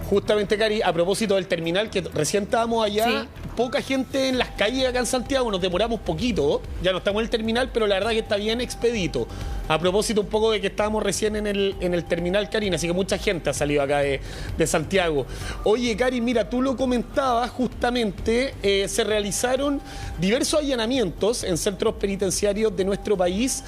Justamente, Cari, a propósito del terminal, que recién estábamos allá, sí. Poca gente en las calles acá en Santiago, nos demoramos poquito, ya no estamos en el terminal, pero la verdad que está bien expedito. A propósito un poco de que estábamos recién en el terminal, Karina, así que mucha gente ha salido acá de Santiago. Oye, Cari, mira, tú lo comentabas justamente, se realizaron diversos allanamientos en centros penitenciarios de nuestro país,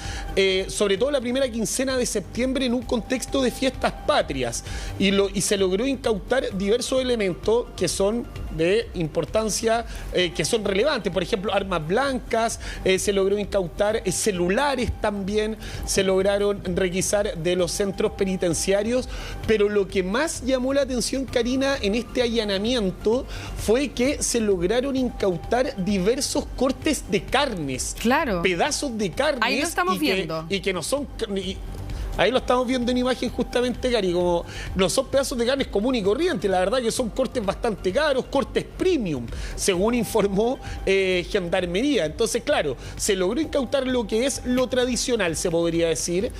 sobre todo la primera quincena de septiembre en un contexto de fiestas patrias, y se logró incautar diversos elementos que son de importancia, que son relevantes, por ejemplo, armas blancas, se logró incautar celulares también, se lograron requisar de los centros penitenciarios, pero lo que más llamó la atención, Karina, en este allanamiento fue que se lograron incautar diversos cortes de carnes, claro, pedazos de carnes. Ahí lo estamos viendo. Y que no son... Ahí lo estamos viendo en imagen justamente, Cari, como no son pedazos de carne común y corriente, la verdad que son cortes bastante caros, cortes premium, según informó Gendarmería. Entonces, claro, se logró incautar lo que es lo tradicional, se podría decir,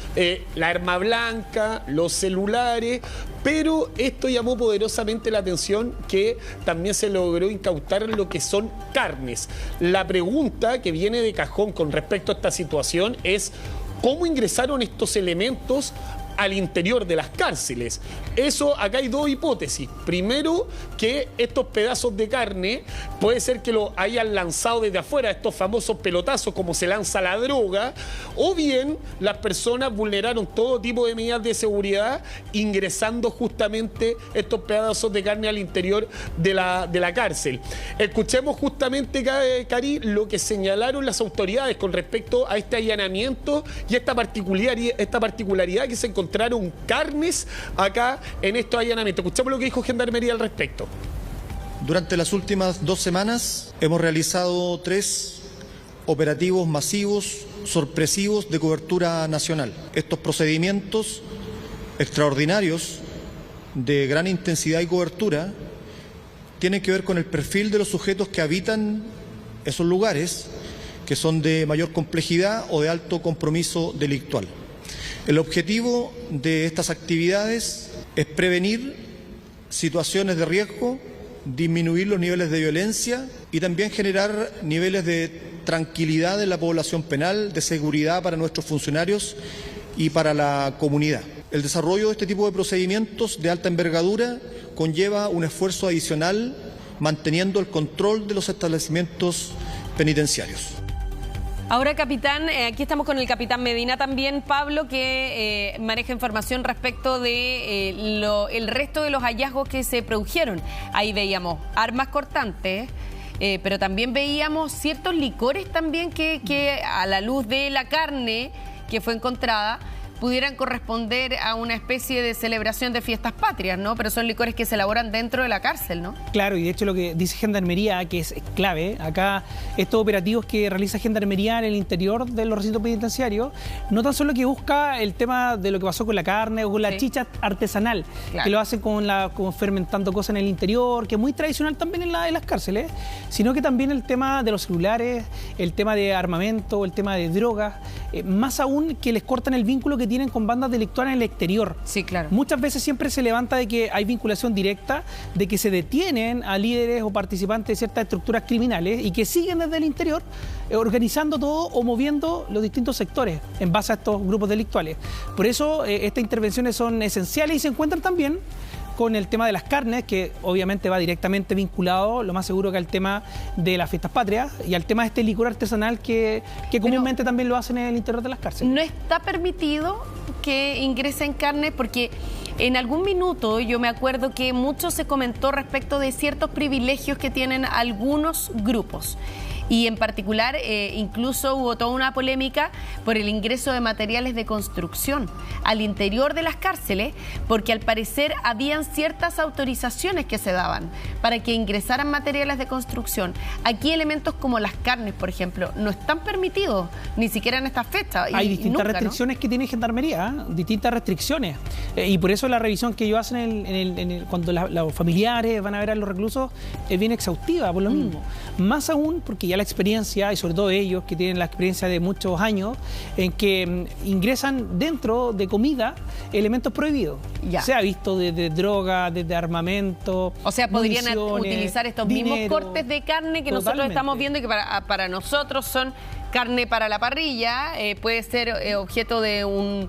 la arma blanca, los celulares, pero esto llamó poderosamente la atención que también se logró incautar lo que son carnes. La pregunta que viene de cajón con respecto a esta situación es: ¿cómo ingresaron estos elementos al interior de las cárceles? Eso, acá hay dos hipótesis. Primero, que estos pedazos de carne puede ser que lo hayan lanzado desde afuera, estos famosos pelotazos como se lanza la droga, o bien las personas vulneraron todo tipo de medidas de seguridad ingresando justamente estos pedazos de carne al interior de la cárcel. Escuchemos justamente, Cari, lo que señalaron las autoridades con respecto a este allanamiento y esta particularidad que se encontraron carnes acá en estos allanamientos. Escuchamos lo que dijo Gendarmería al respecto. Durante las últimas 2 semanas hemos realizado 3 operativos masivos, sorpresivos de cobertura nacional. Estos procedimientos extraordinarios de gran intensidad y cobertura tienen que ver con el perfil de los sujetos que habitan esos lugares, que son de mayor complejidad o de alto compromiso delictual. El objetivo de estas actividades es prevenir situaciones de riesgo, disminuir los niveles de violencia y también generar niveles de tranquilidad en la población penal, de seguridad para nuestros funcionarios y para la comunidad. El desarrollo de este tipo de procedimientos de alta envergadura conlleva un esfuerzo adicional manteniendo el control de los establecimientos penitenciarios. Ahora, capitán, aquí estamos con el capitán Medina también, Pablo, que maneja información respecto de el resto de los hallazgos que se produjeron. Ahí veíamos armas cortantes, pero también veíamos ciertos licores también que a la luz de la carne que fue encontrada pudieran corresponder a una especie de celebración de fiestas patrias, ¿no? Pero son licores que se elaboran dentro de la cárcel, ¿no? Claro, y de hecho lo que dice Gendarmería, que es clave, acá estos operativos que realiza Gendarmería en el interior de los recintos penitenciarios, no tan solo que busca el tema de lo que pasó con la carne o con la chicha artesanal, claro, que lo hacen con fermentando cosas en el interior, que es muy tradicional también en las cárceles, sino que también el tema de los celulares, el tema de armamento, el tema de drogas, más aún que les cortan el vínculo que tienen con bandas delictuales en el exterior. Sí, claro. Muchas veces siempre se levanta de que hay vinculación directa, de que se detienen a líderes o participantes de ciertas estructuras criminales y que siguen desde el interior organizando todo o moviendo los distintos sectores en base a estos grupos delictuales. Por eso estas intervenciones son esenciales y se encuentran también con el tema de las carnes, que obviamente va directamente vinculado, lo más seguro, que al tema de las fiestas patrias y al tema de este licor artesanal que comúnmente también lo hacen en el interior de las cárceles. ¿No está permitido que ingresen carne? Porque en algún minuto yo me acuerdo que mucho se comentó respecto de ciertos privilegios que tienen algunos grupos. Y en particular, incluso hubo toda una polémica por el ingreso de materiales de construcción al interior de las cárceles, porque al parecer habían ciertas autorizaciones que se daban para que ingresaran materiales de construcción. Aquí elementos como las carnes, por ejemplo, no están permitidos, ni siquiera en estas fechas. Hay distintas restricciones, ¿no?, que tiene Gendarmería, distintas restricciones. Y por eso la revisión que ellos hacen cuando los familiares van a ver a los reclusos es bien exhaustiva, por lo mismo. Más aún porque ya la experiencia, y sobre todo ellos que tienen la experiencia de muchos años, en que ingresan dentro de comida elementos prohibidos. Ya. Se ha visto desde droga, desde armamento. O sea, podrían municiones, utilizar estos dinero. mismos cortes de carne que nosotros Totalmente. estamos viendo y que para nosotros son carne para la parrilla, puede ser objeto de un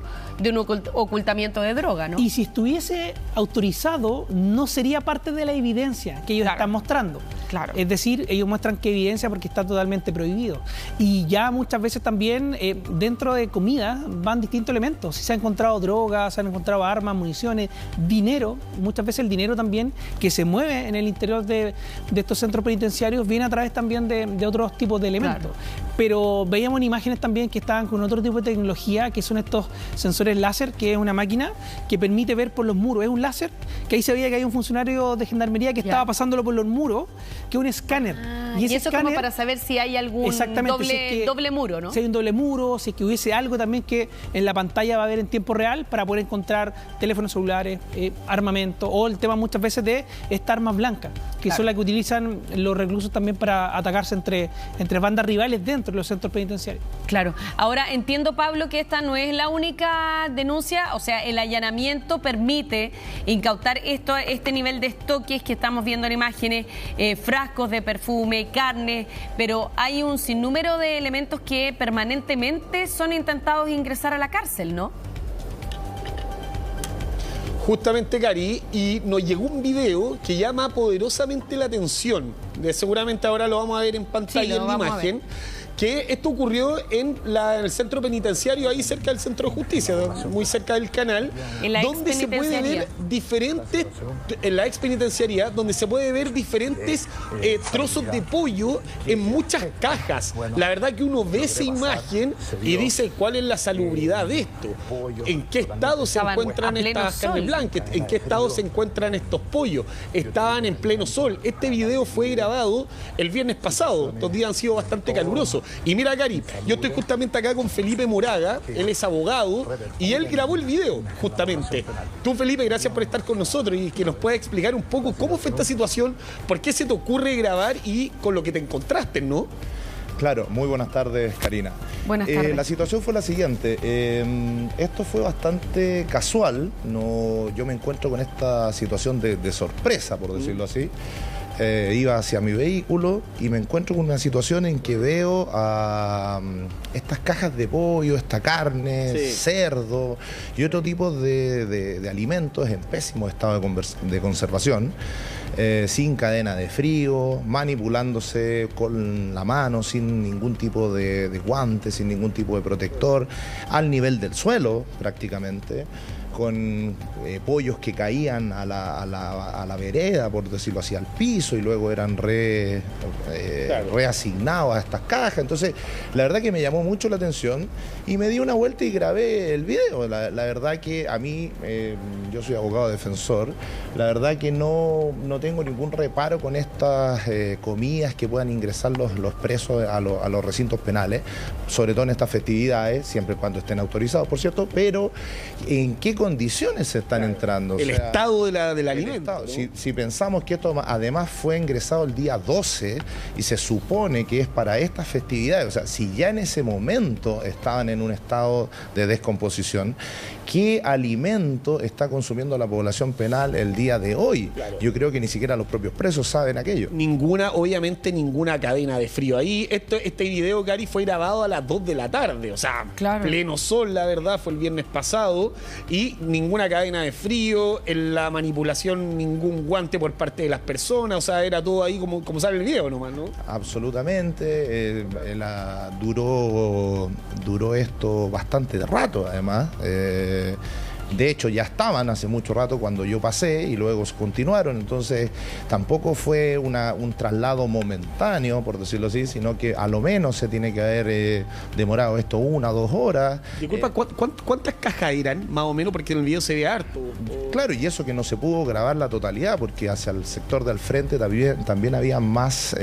ocultamiento de droga, ¿no? Y si estuviese autorizado, no sería parte de la evidencia que ellos están mostrando. Claro. Es decir, ellos muestran qué evidencia porque está totalmente prohibido. Y ya muchas veces también dentro de comida van distintos elementos. Si se han encontrado drogas, se han encontrado armas, municiones, dinero. Muchas veces el dinero también que se mueve en el interior de estos centros penitenciarios viene a través también de otros tipos de elementos. Claro. Pero veíamos en imágenes también que estaban con otro tipo de tecnología, que son estos sensores láser, que es una máquina que permite ver por los muros. Es un láser que ahí se veía que hay un funcionario de gendarmería que estaba pasándolo por los muros, que es un escáner. Y eso es como para saber si hay algún doble muro, ¿no? Si hay un doble muro, si es que hubiese algo también que en la pantalla va a ver en tiempo real para poder encontrar teléfonos celulares, armamento, o el tema muchas veces de esta arma blanca, que son las que utilizan los reclusos también para atacarse entre bandas rivales dentro de los centros penitenciarios. Claro. Ahora, entiendo, Pablo, que esta no es la única denuncia, o sea, el allanamiento permite incautar este nivel de estoques que estamos viendo en imágenes, frascos de perfume, carne, pero hay un sinnúmero de elementos que permanentemente son intentados ingresar a la cárcel, ¿no? Justamente, Cari, y nos llegó un video que llama poderosamente la atención. Seguramente ahora lo vamos a ver en pantalla, en la imagen. Que esto ocurrió en el centro penitenciario, ahí cerca del centro de justicia, muy cerca del canal, donde se puede ver diferentes, en la ex penitenciaría, donde se puede ver diferentes trozos de pollo en muchas cajas. La verdad que uno ve esa imagen y dice cuál es la salubridad de esto, en qué estado se encuentran estas carnes blancas, en qué estado se encuentran estos pollos. Estaban en pleno sol. Este video fue grabado el viernes pasado, estos días han sido bastante calurosos. Y mira, Cari, yo estoy justamente acá con Felipe Moraga, él es abogado, y él grabó el video, justamente. Tú, Felipe, gracias por estar con nosotros y que nos puedas explicar un poco cómo fue esta situación, por qué se te ocurre grabar y con lo que te encontraste, ¿no? Claro, muy buenas tardes, Karina. Buenas tardes. La situación fue la siguiente. Esto fue bastante casual. Yo me encuentro con esta situación de sorpresa, por decirlo así. Iba hacia mi vehículo y me encuentro con una situación en que veo estas cajas de pollo, esta carne, cerdo y otro tipo de alimentos en pésimo estado de conservación, sin cadena de frío, manipulándose con la mano, sin ningún tipo de guante, sin ningún tipo de protector, al nivel del suelo prácticamente, con pollos que caían a la vereda, por decirlo así, al piso, y luego eran reasignados a estas cajas. Entonces, la verdad que me llamó mucho la atención y me di una vuelta y grabé el video. La verdad que a mí, yo soy abogado defensor, la verdad que no tengo ningún reparo con estas comidas que puedan ingresar los presos a los recintos penales, sobre todo en estas festividades, siempre y cuando estén autorizados, por cierto, pero ¿en qué condiciones se están entrando? El estado del alimento, ¿no? Si pensamos que esto además fue ingresado el día 12 y se supone que es para estas festividades, o sea, si ya en ese momento estaban en un estado de descomposición, ¿qué alimento está consumiendo la población penal el día de hoy? Claro. Yo creo que ni siquiera los propios presos saben aquello. Obviamente ninguna cadena de frío. Ahí este video, Cari, fue grabado a las 2 de la tarde, o sea, pleno sol, la verdad, fue el viernes pasado, y ninguna cadena de frío, en la manipulación ningún guante por parte de las personas, o sea, era todo ahí como sale el video nomás, ¿no? Absolutamente, duró esto bastante rato, además. De hecho, ya estaban hace mucho rato cuando yo pasé y luego continuaron. Entonces, tampoco fue un traslado momentáneo, por decirlo así, sino que a lo menos se tiene que haber demorado esto 1 o 2 horas. Disculpa, ¿cuántas cajas eran, más o menos? Porque en el video se ve harto. Claro, y eso que no se pudo grabar la totalidad, porque hacia el sector del frente también había más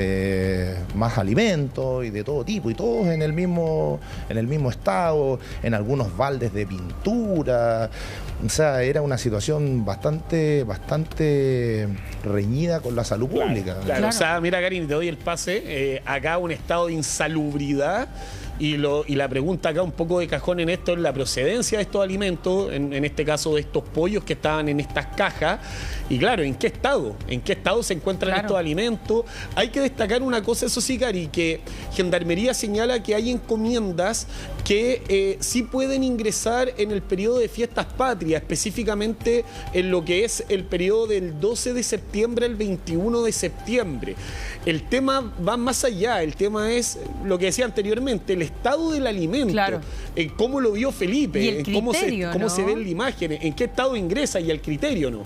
alimentos y de todo tipo, y todos en el mismo estado, en algunos baldes de pintura. O sea, era una situación bastante reñida con la salud pública. Claro. O sea, mira, Karin, te doy el pase. Acá un estado de insalubridad. Y la pregunta acá un poco de cajón en esto es la procedencia de estos alimentos, en este caso de estos pollos que estaban en estas cajas. Y claro, ¿en qué estado? ¿En qué estado se encuentran estos alimentos? Hay que destacar una cosa, eso sí, Cari, que Gendarmería señala que hay encomiendas que sí pueden ingresar en el periodo de fiestas patrias, específicamente en lo que es el periodo del 12 de septiembre al 21 de septiembre. El tema va más allá, el tema es lo que decía anteriormente, el estado del alimento, cómo lo vio Felipe, cómo se ve en la imagen, en qué estado ingresa y el criterio, ¿no?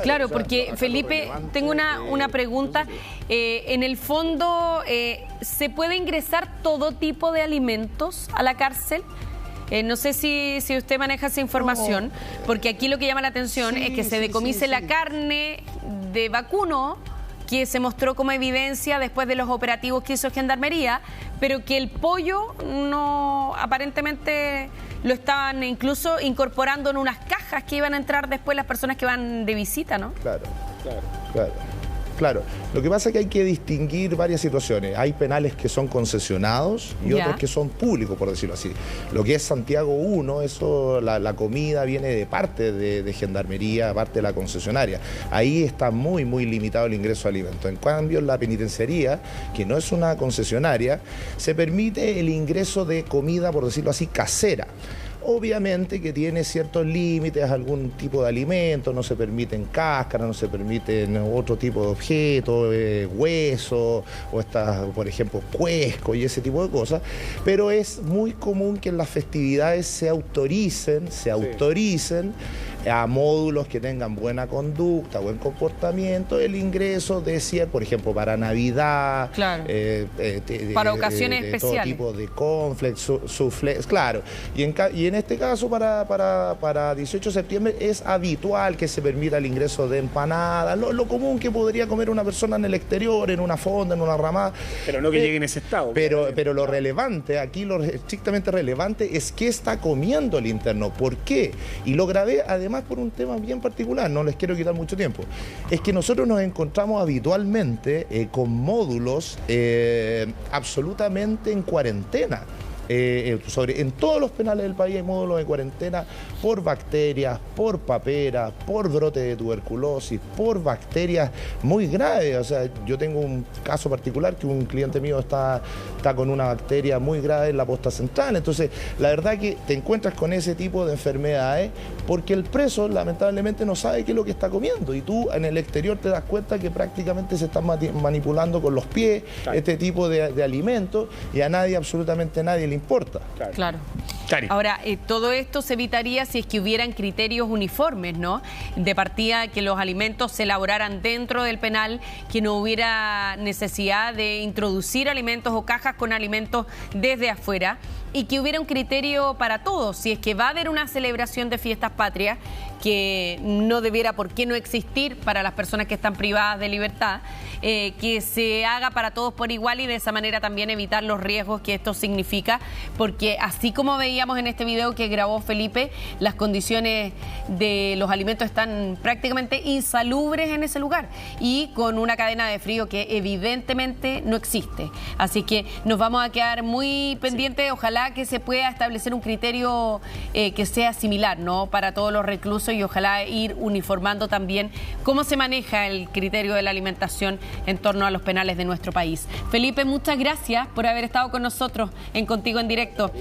Claro, porque Felipe, tengo una pregunta. En el fondo, ¿se puede ingresar todo tipo de alimentos a la cárcel? No sé si usted maneja esa información, porque aquí lo que llama la atención es que se decomise la carne de vacuno, que se mostró como evidencia después de los operativos que hizo Gendarmería, pero que el pollo no, aparentemente lo estaban incluso incorporando en unas cajas que iban a entrar después las personas que van de visita, ¿no? Claro. Lo que pasa es que hay que distinguir varias situaciones. Hay penales que son concesionados y otros que son públicos, por decirlo así. Lo que es Santiago 1, eso, la comida viene de parte de Gendarmería, parte de la concesionaria. Ahí está muy limitado el ingreso de alimentos. En cambio, en la penitenciaría, que no es una concesionaria, se permite el ingreso de comida, por decirlo así, casera. Obviamente que tiene ciertos límites, algún tipo de alimento, no se permiten cáscaras, no se permiten otro tipo de objetos, huesos, o estas, por ejemplo, cuesco y ese tipo de cosas, pero es muy común que en las festividades se autoricen a módulos que tengan buena conducta, buen comportamiento, el ingreso de por ejemplo, para Navidad, para ocasiones especiales, todo tipo de cornflakes, soufflés, claro. Y en este caso, para 18 de septiembre, es habitual que se permita el ingreso de empanadas, lo común que podría comer una persona en el exterior, en una fonda, en una ramada. Pero no que llegue en ese estado. Pero lo relevante, aquí lo estrictamente relevante, es qué está comiendo el interno, por qué. Y lo grabé, además, por un tema bien particular, no les quiero quitar mucho tiempo. Es que nosotros nos encontramos habitualmente con módulos absolutamente en cuarentena. En todos los penales del país hay módulos de cuarentena por bacterias, por paperas, por brote de tuberculosis, por bacterias muy graves. O sea, yo tengo un caso particular que un cliente mío está con una bacteria muy grave en la posta central. Entonces, la verdad que te encuentras con ese tipo de enfermedades porque el preso lamentablemente no sabe qué es lo que está comiendo y tú en el exterior te das cuenta que prácticamente se están manipulando con los pies este tipo de alimentos y a nadie, absolutamente nadie le importa. Claro. Ahora, todo esto se evitaría si es que hubieran criterios uniformes, ¿no? De partida, que los alimentos se elaboraran dentro del penal, que no hubiera necesidad de introducir alimentos o cajas con alimentos desde afuera y que hubiera un criterio para todos. Si es que va a haber una celebración de fiestas patrias, que no debiera por qué no existir para las personas que están privadas de libertad, que se haga para todos por igual y de esa manera también evitar los riesgos que esto significa, porque así como veíamos en este video que grabó Felipe, las condiciones de los alimentos están prácticamente insalubres en ese lugar y con una cadena de frío que evidentemente no existe. Así que nos vamos a quedar muy pendientes, ojalá que se pueda establecer un criterio que sea similar, ¿no?, para todos los reclusos y ojalá ir uniformando también cómo se maneja el criterio de la alimentación en torno a los penales de nuestro país. Felipe, muchas gracias por haber estado con nosotros en Contigo en Directo.